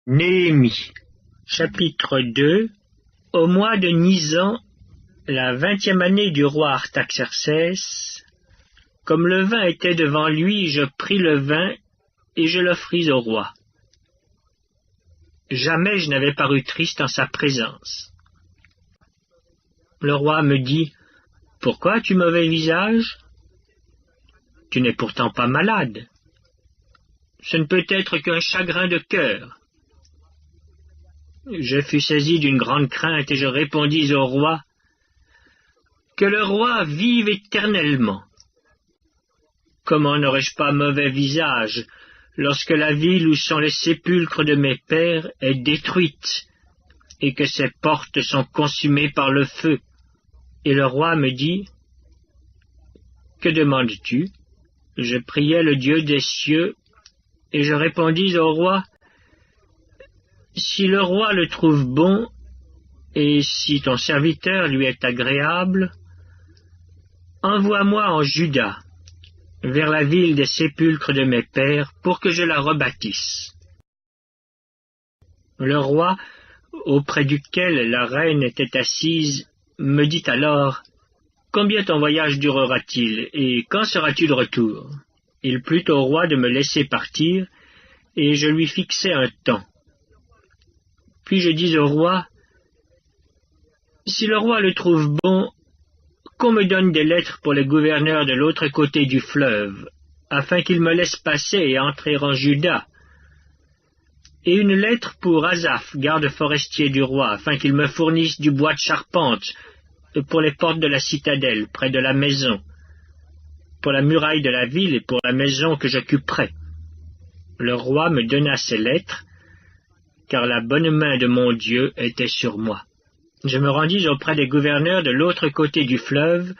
Néhémie, chapitre 2. Au mois de Nisan, la 20e année du roi Artaxercès, comme le vin était devant lui, je pris le vin et je l'offris au roi. Jamais je n'avais paru triste en sa présence. Le roi me dit: « Pourquoi as-tu mauvais visage? Tu n'es pourtant pas malade. Ce ne peut être qu'un chagrin de cœur. » Je fus saisi d'une grande crainte et je répondis au roi: « Que le roi vive éternellement. Comment n'aurais-je pas mauvais visage lorsque la ville où sont les sépulcres de mes pères est détruite et que ses portes sont consumées par le feu? » Et le roi me dit: « Que demandes-tu? » Je priai le Dieu des cieux et je répondis au roi: « Si le roi le trouve bon, et si ton serviteur lui est agréable, envoie-moi en Juda, vers la ville des sépulcres de mes pères, pour que je la rebâtisse. » Le roi, auprès duquel la reine était assise, me dit alors: « Combien ton voyage durera-t-il, et quand seras-tu de retour? » Il plut au roi de me laisser partir, et je lui fixai un temps. Puis je dis au roi: « Si le roi le trouve bon, qu'on me donne des lettres pour les gouverneurs de l'autre côté du fleuve, afin qu'ils me laissent passer et entrer en Juda, et une lettre pour Asaph, garde forestier du roi, afin qu'il me fournisse du bois de charpente pour les portes de la citadelle, près de la maison, pour la muraille de la ville et pour la maison que j'occuperai. » Le roi me donna ces lettres, car la bonne main de mon Dieu était sur moi. Je me rendis auprès des gouverneurs de l'autre côté du fleuve,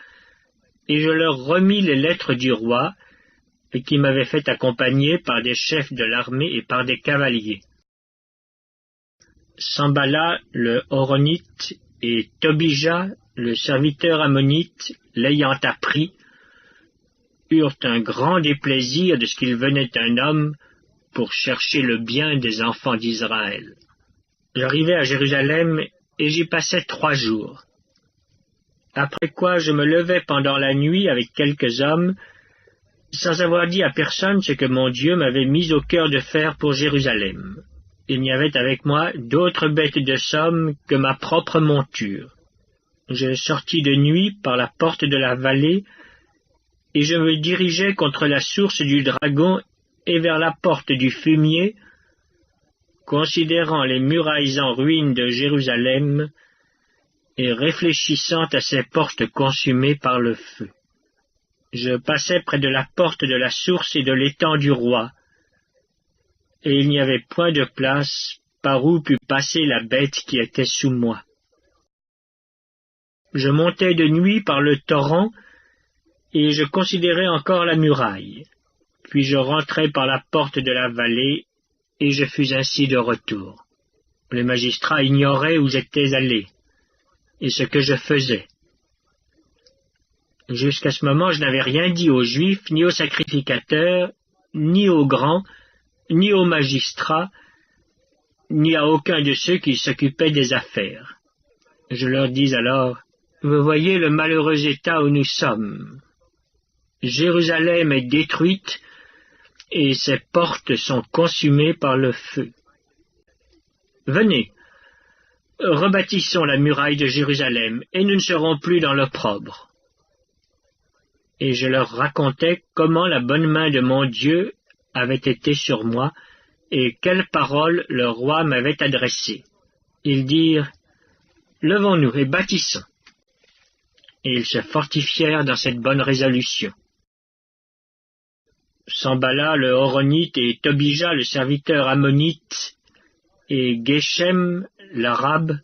et je leur remis les lettres du roi, qui m'avaient fait accompagner par des chefs de l'armée et par des cavaliers. Sambala le Horonite et Tobija le serviteur ammonite, l'ayant appris, eurent un grand déplaisir de ce qu'il venait un homme pour chercher le bien des enfants d'Israël. J'arrivai à Jérusalem et j'y passai 3 jours. Après quoi je me levai pendant la nuit avec quelques hommes, sans avoir dit à personne ce que mon Dieu m'avait mis au cœur de faire pour Jérusalem. Il n'y avait avec moi d'autres bêtes de somme que ma propre monture. Je sortis de nuit par la porte de la vallée, et je me dirigeai contre la source du Dragon et vers la porte du Fumier, considérant les murailles en ruine de Jérusalem et réfléchissant à ces portes consumées par le feu. Je passai près de la porte de la source et de l'étang du roi, et il n'y avait point de place par où pût passer la bête qui était sous moi. Je montai de nuit par le torrent, et je considérai encore la muraille. Puis je rentrai par la porte de la vallée, et je fus ainsi de retour. Les magistrats ignoraient où j'étais allé, et ce que je faisais. Jusqu'à ce moment, je n'avais rien dit aux Juifs, ni aux sacrificateurs, ni aux grands, ni aux magistrats, ni à aucun de ceux qui s'occupaient des affaires. Je leur dis alors: « Vous voyez le malheureux état où nous sommes. Jérusalem est détruite, et ses portes sont consumées par le feu. Venez, rebâtissons la muraille de Jérusalem, et nous ne serons plus dans l'opprobre. » Et je leur racontai comment la bonne main de mon Dieu avait été sur moi, et quelles paroles le roi m'avait adressées. Ils dirent: « Levons-nous et bâtissons. » Et ils se fortifièrent dans cette bonne résolution. Sambala le Horonite et Tobija le serviteur ammonite et Geshem l'arabe,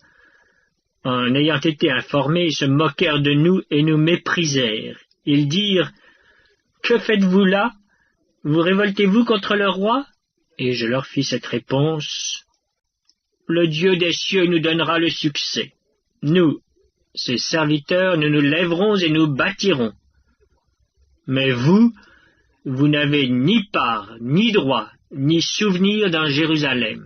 en ayant été informés, se moquèrent de nous et nous méprisèrent. Ils dirent: « Que faites-vous là? Vous révoltez-vous contre le roi? » Et je leur fis cette réponse: « Le Dieu des cieux nous donnera le succès. Nous, ses serviteurs, nous nous lèverons et nous bâtirons. Mais vous n'avez ni part, ni droit, ni souvenir dans Jérusalem. »